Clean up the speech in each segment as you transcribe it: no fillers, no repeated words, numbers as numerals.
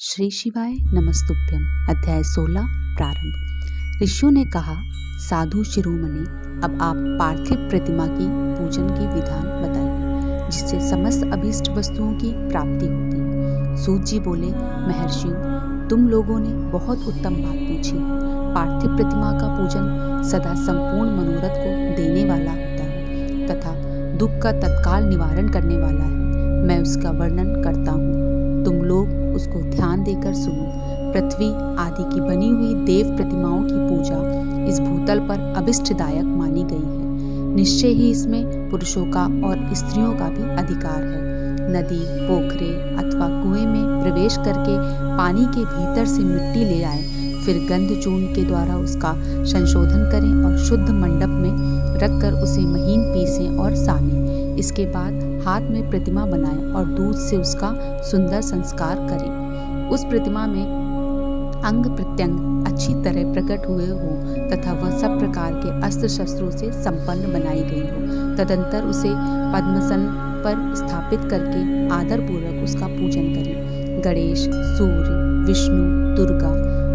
श्री शिवाय नमस्तुभ्यम। अध्याय 16 प्रारंभ। ऋषियों ने कहा, साधु शिरोमणि, अब आप पार्थिव प्रतिमा की पूजन की विधान बताइए जिससे समस्त अभीष्ट वस्तुओं की प्राप्ति होती है। सूत जी बोले, महर्षियों, तुम लोगों ने बहुत उत्तम बात पूछी है। पार्थिव प्रतिमा का पूजन सदा संपूर्ण मनोरथ को देने वाला होता है तथा दुख का तत्काल निवारण करने वाला है। मैं उसका वर्णन करता हूँ, तुम लोग उसको ध्यान देकर सुनो। पृथ्वी आदि की बनी हुई देव प्रतिमाओं की पूजा इस भूतल पर अभिष्टदायक मानी गई है। निश्चय ही इसमें पुरुषों का और स्त्रियों का भी अधिकार है। नदी, पोखरे अथवा कुएं में प्रवेश करके पानी के भीतर से मिट्टी ले आए, फिर गंध चूर्ण के द्वारा उसका संशोधन करें और शुद्ध मंडप में रखकर उसे महीन पीसें और सानें। इसके बाद हाथ में प्रतिमा बनाएं और दूध से उसका सुंदर संस्कार करें। उस प्रतिमा में अंग प्रत्यंग अच्छी तरह प्रकट हुए हो तथा वह सब प्रकार के अस्त्र शस्त्रों से संपन्न बनाई गई हो। तदंतर उसे पद्मासन पर स्थापित करके आदर पूर्वक उसका पूजन करें। गणेश, सूर्य, विष्णु, दुर्गा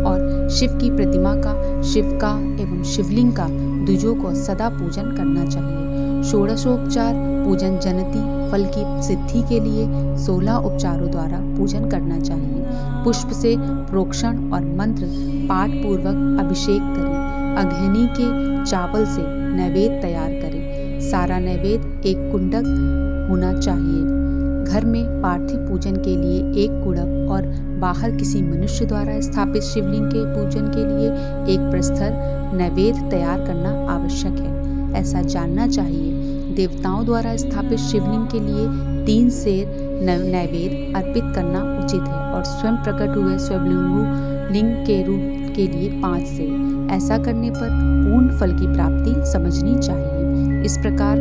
और शिव की प्रतिमा का, शिव का एवं शिवलिंग का द्विजों को सदा पूजन करना चाहिए। षोडशोपचार पूजन जनती फल की सिद्धि के लिए 16 उपचारों द्वारा पूजन करना चाहिए। पुष्प से प्रोक्षण और मंत्र पाठ पूर्वक अभिषेक करें। अघनी के चावल से नैवेद्य तैयार करें। सारा नैवेद्य एक कुंडक होना चाहिए। घर में पार्थिव पूजन के लिए एक कुंडक और बाहर किसी मनुष्य द्वारा स्थापित शिवलिंग के पूजन के लिए एक प्रस्तर नैवेद्य तैयार करना आवश्यक है। ऐसा जानना चाहिए, देवताओं द्वारा स्थापित शिवलिंग के लिए 3 सेर नैवेद्य अर्पित करना उचित है और स्वयं प्रकट हुए स्वयंभू लिंग के रूप के लिए 5 सेर। ऐसा करने पर पूर्ण फल की प्राप्ति समझनी चाहिए। इस प्रकार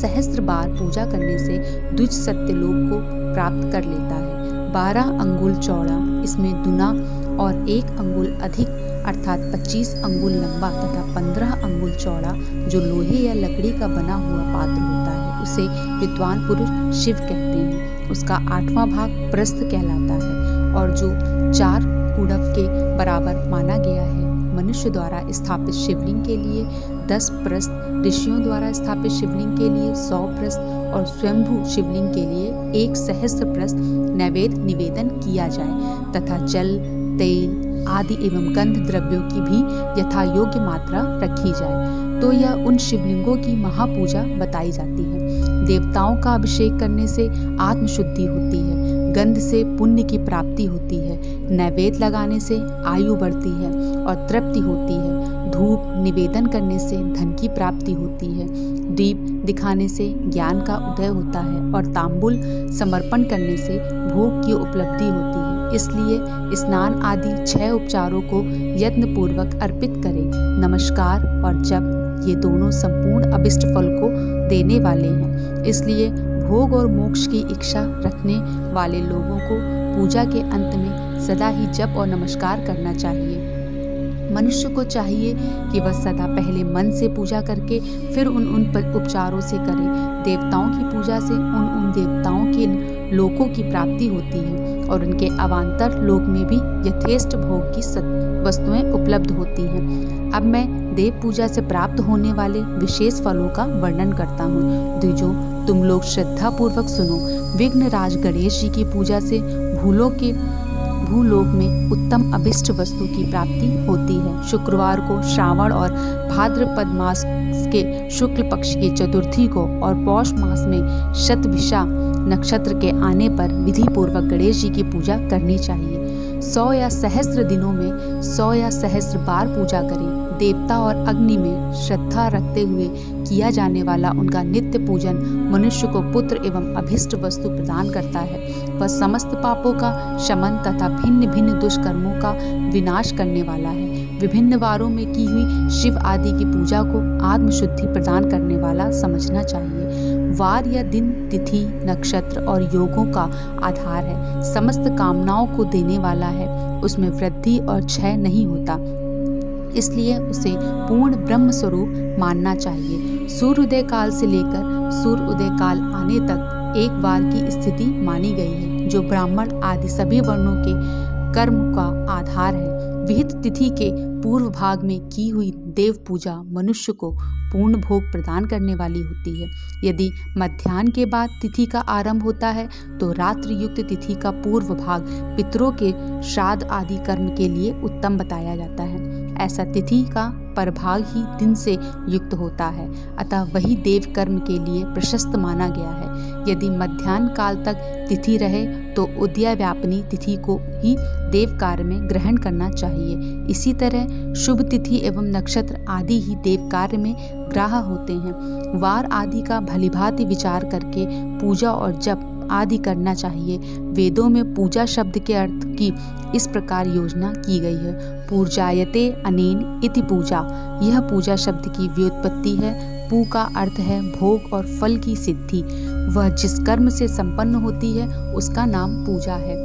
सहस्त्र बार पूजा करने से द्विज सत्यलोक को प्राप्त कर लेता है। 12 अंगुल चौड़ा, इसमें दुना और 1 अंगुल अधिक अर्थात 25 अंगुल लंबा तथा 15 अंगुल चौड़ा जो लोहे या लकड़ी का बना हुआ पात्र होता है, उसे विद्वान पुरुष शिव कहते हैं। उसका 8वां भाग प्रस्थ कहलाता है और जो 4 कुडव के बराबर माना गया है। मनुष्य द्वारा स्थापित शिवलिंग के लिए 10 प्रस्थ, ऋषियों द्वारा स्थापित शिवलिंग के लिए 100 प्रस्थ और स्वयंभू शिवलिंग के लिए 1 सहस्त्र प्रस्थ नैवेद्य निवेदन किया जाए तथा जल, तेल आदि एवं गंध द्रव्यों की भी यथा योग्य मात्रा रखी जाए, तो यह उन शिवलिंगों की महापूजा बताई जाती है। देवताओं का अभिषेक करने से आत्मशुद्धि होती है, गंध से पुण्य की प्राप्ति होती है, नैवेद्य लगाने से आयु बढ़ती है और तृप्ति होती है, धूप निवेदन करने से धन की प्राप्ति होती है, दीप दिखाने से ज्ञान का उदय होता है और तांबुल समर्पण करने से भोग की उपलब्धि होती है। इसलिए स्नान आदि 6 उपचारों को यत्न पूर्वक अर्पित करें। नमस्कार और जप ये दोनों संपूर्ण अभिष्ट फल को देने वाले हैं। इसलिए भोग और मोक्ष की इच्छा रखने वाले लोगों को पूजा के अंत में सदा ही जप और नमस्कार करना चाहिए। मनुष्य को चाहिए कि वह सदा पहले मन से पूजा करके फिर उन उपचारों से करे। देवताओं की पूजा से उन देवताओं के लोकों की प्राप्ति होती है और उनके अवान्तर लोक में भी यथेष्ट भोग की वस्तुएं उपलब्ध होती हैं। अब मैं देव पूजा से प्राप्त होने वाले विशेष फलों का वर्णन करता हूँ। द्विजों, तुम लोग श्रद्धा पूर्वक सुनो। विघ्नराज गणेश जी की पूजा से भूलोक में उत्तम अभिष्ट वस्तु की प्राप्ति होती है। शुक्रवार को श्रावण और भाद्रपद मास के शुक्ल पक्ष की चतुर्थी को और पौष मास में शतभिषा नक्षत्र के आने पर विधि पूर्वक गणेश जी की पूजा करनी चाहिए। 100 या सहस्त्र दिनों में 100 या सहस्त्र बार पूजा करें। देवता और अग्नि में श्रद्धा रखते हुए किया जाने वाला उनका नित्य पूजन मनुष्य को पुत्र एवं अभिष्ट वस्तु प्रदान करता है। वह समस्त पापों का शमन तथा भिन्न भिन्न दुष्कर्मों का विनाश करने वाला है। विभिन्न वारों में की हुई शिव आदि की पूजा को आत्मशुद्धि प्रदान करने वाला समझना चाहिए। वार या दिन, तिथि, नक्षत्र और योगों का आधार है। समस्त कामनाओं को देने वाला है। उसमें वृद्धि और क्षय नहीं होता, इसलिए उसे पूर्ण ब्रह्म स्वरूप मानना चाहिए। सूर्योदय काल से लेकर सूर्योदय काल आने तक एक बार की स्थिति मानी गई है। जो ब्राह्मण आदि सभी वर्णों के कर्म का आधार है। विहित तिथि के पूर्व भाग में की हुई देव पूजा मनुष्य को पूर्ण भोग प्रदान करने वाली होती है। यदि मध्याह्न के बाद तिथि का आरंभ होता है तो रात्रि युक्त तिथि का पूर्व भाग पितरों के श्राद्ध आदि कर्म के लिए उत्तम बताया जाता है। ऐसा तिथि का परभाग ही दिन से युक्त होता है, अतः वही देव कर्म के लिए प्रशस्त माना गया है। यदि मध्याह्न काल तक तिथि रहे तो उदयाव्यापिनी तिथि को ही देव कार्य में ग्रहण करना चाहिए। इसी तरह शुभ तिथि एवं नक्षत्र आदि ही देव कार्य में ग्राह्य होते हैं। वार आदि का भलीभांति विचार करके पूजा और जप आदि करना चाहिए। वेदों में पूजा शब्द के अर्थ की इस प्रकार योजना की गई है। पूजायते अनेन इति पूजा। यह पूजा शब्द की व्युत्पत्ति है। पू का अर्थ है भोग और फल की सिद्धि। वह जिस कर्म से संपन्न होती है उसका नाम पूजा है।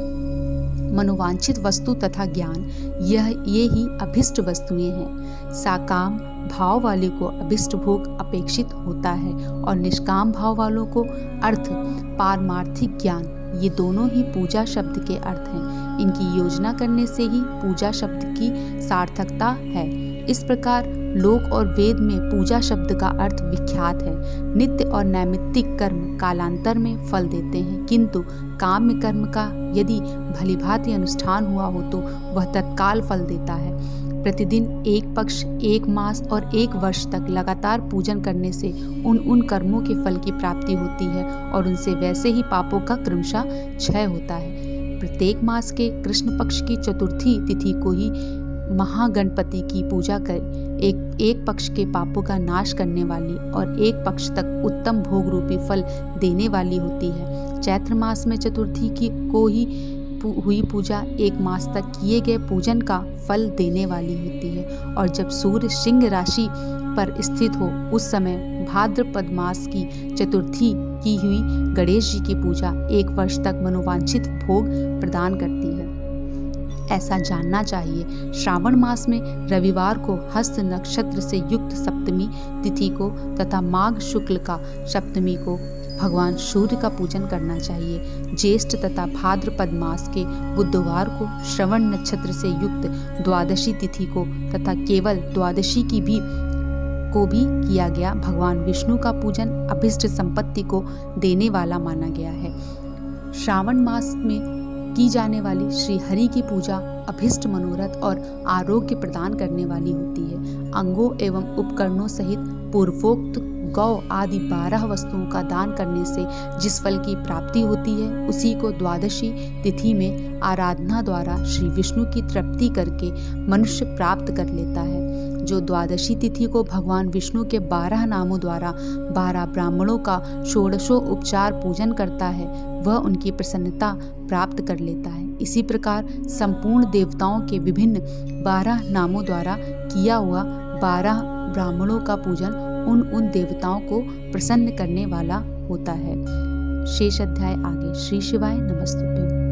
मनोवांछित वस्तु तथा ज्ञान ये ही अभिष्ट वस्तुएं हैं। साकाम भाव वाले को अभिष्ट भोग अपेक्षित होता है और निष्काम भाव वालों को अर्थ पारमार्थिक ज्ञान, ये दोनों ही पूजा शब्द के अर्थ हैं। इनकी योजना करने से ही पूजा शब्द की सार्थकता है। इस प्रकार लोक और वेद में पूजा शब्द का अर्थ विख्यात है। नित्य और नैमित्तिक कर्म कालांतर में फल देते हैं, किंतु काम्य कर्म का यदि भलीभांति अनुष्ठान हुआ हो तो वह तत्काल फल देता है। प्रतिदिन एक पक्ष, एक मास और एक वर्ष तक लगातार पूजन करने से उन कर्मों के फल की प्राप्ति होती है और उनसे वैसे ही पापों का क्रमशः क्षय होता है। प्रत्येक मास के कृष्ण पक्ष की चतुर्थी तिथि को ही महागणपति की पूजा कर एक पक्ष के पापों का नाश करने वाली और एक पक्ष तक उत्तम भोग रूपी फल देने वाली होती है। चैत्र मास में चतुर्थी की को ही हुई पूजा एक मास तक किए गए पूजन का फल देने वाली होती है, और जब सूर्य सिंह राशि पर स्थित हो उस समय भाद्रपद मास की चतुर्थी की हुई गणेश जी की पूजा एक वर्ष तक मनोवांछित भोग प्रदान करती है। ऐसा जानना चाहिए। श्रावण मास में रविवार को हस्त नक्षत्र से युक्त सप्तमी तिथि को तथा माघ शुक्ल का सप्तमी को भगवान सूर्य का पूजन करना चाहिए। ज्येष्ठ तथा भाद्रपद मास के बुधवार को श्रवण नक्षत्र से युक्त द्वादशी तिथि को तथा केवल द्वादशी की भी किया गया भगवान विष्णु का पूजन अभिष्ट संपत्ति को देने वाला माना गया है। श्रावण मास में की जाने वाली श्री हरि की पूजा अभिष्ट मनोरथ और आरोग्य प्रदान करने वाली होती है। अंगों एवं उपकरणों सहित पूर्वोक्त गौ आदि 12 वस्तुओं का दान करने से जिस फल की प्राप्ति होती है उसी को द्वादशी तिथि में आराधना द्वारा श्री विष्णु की तृप्ति करके मनुष्य प्राप्त कर लेता है। जो द्वादशी तिथि को भगवान विष्णु के 12 नामों द्वारा 12 ब्राह्मणों का षोडशो उपचार पूजन करता है वह उनकी प्रसन्नता प्राप्त कर लेता है। इसी प्रकार संपूर्ण देवताओं के विभिन्न 12 नामों द्वारा किया हुआ 12 ब्राह्मणों का पूजन उन देवताओं को प्रसन्न करने वाला होता है। शेष अध्याय आगे। श्री शिवाय नमस्तुभ्यं।